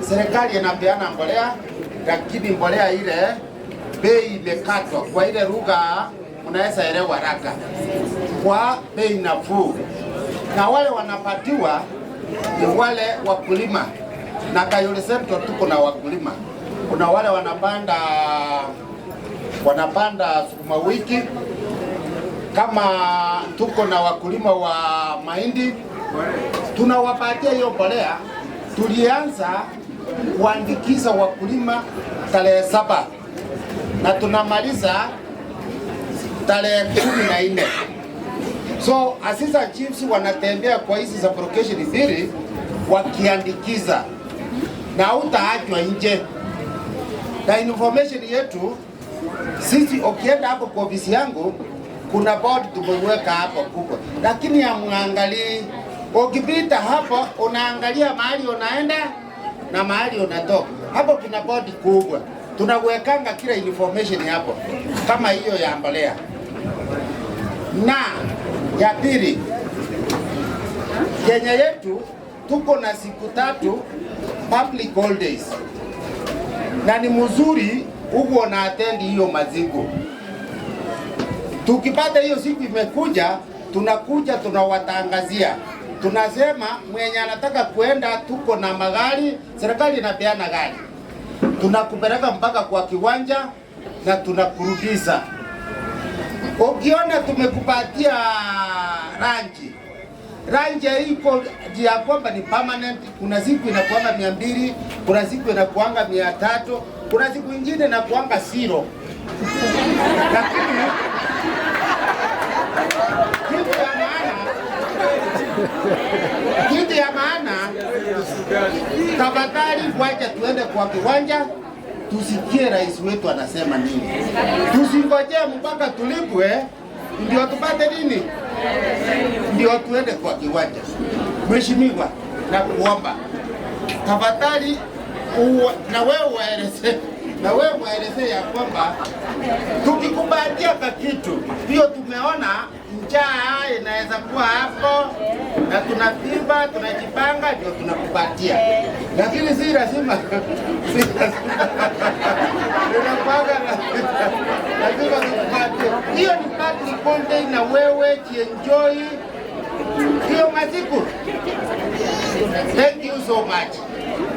serikali inapeana mbolea, lakini mbolea ile bei imekatwa kwa ile lugha unaweza elewa haraka, kwa bei nafuu, na wale wanapatiwa ni wale wakulima. Na Kayole Central tuko na wakulima, kuna wale wanapanda sukuma wiki, kama tuko na wakulima wa mahindi, tunawapatia hiyo mbolea. Tulianza kuandikisha wakulima tarehe 7 na tunamaliza tarehe 14. So assistant chiefs wanatembea kwa hizi application mbili wakiandikiza, na utaachwa nje. Na information yetu sisi, ukienda hapo kwa ofisi yangu kuna board tumeweka hapo kubwa, lakini hamwangalii. Ukipita hapo unaangalia mahali unaenda na mahali unatoka. Hapo kuna board kubwa, tunawekanga kila information hapo, kama hiyo ya mbolea. Na ya pili, Kenya yetu tuko na siku 3 public holidays, na ni mzuri huko na attend hiyo maziko. Tukipata hiyo siku imekuja, tunakuja tunawatangazia, tunasema mwenye anataka kuenda, tuko na magari, serikali inapeana gari, tunakupeleka mpaka kwa kiwanja na tunakurudisha. Ukiona tumekupatia ranji iko ya kwamba ni permanent, kuna siku inakuanga 200, kuna siku inakuanga 300, kuna siku nyingine inakuanga 0. Lakini kitu ya maana, tafadhali wacha tuende kwa kiwanja tusikie rais wetu anasema nini. Tusingojee mpaka tulipwe ndio tupate nini, ndio tuende kwa kiwanja. Mheshimiwa, na kuomba tafadhali na wewe waeleze ya kwamba tukikubatia kitu hiyo, tumeona njaa inaweza kuwa hapo na tunapima, tunajipanga, ndio tunakupatia, lakini si lazima lazima tukupatie. Hiyo ni public holiday na wewe jienjoy hiyo masiku. Thank you so much.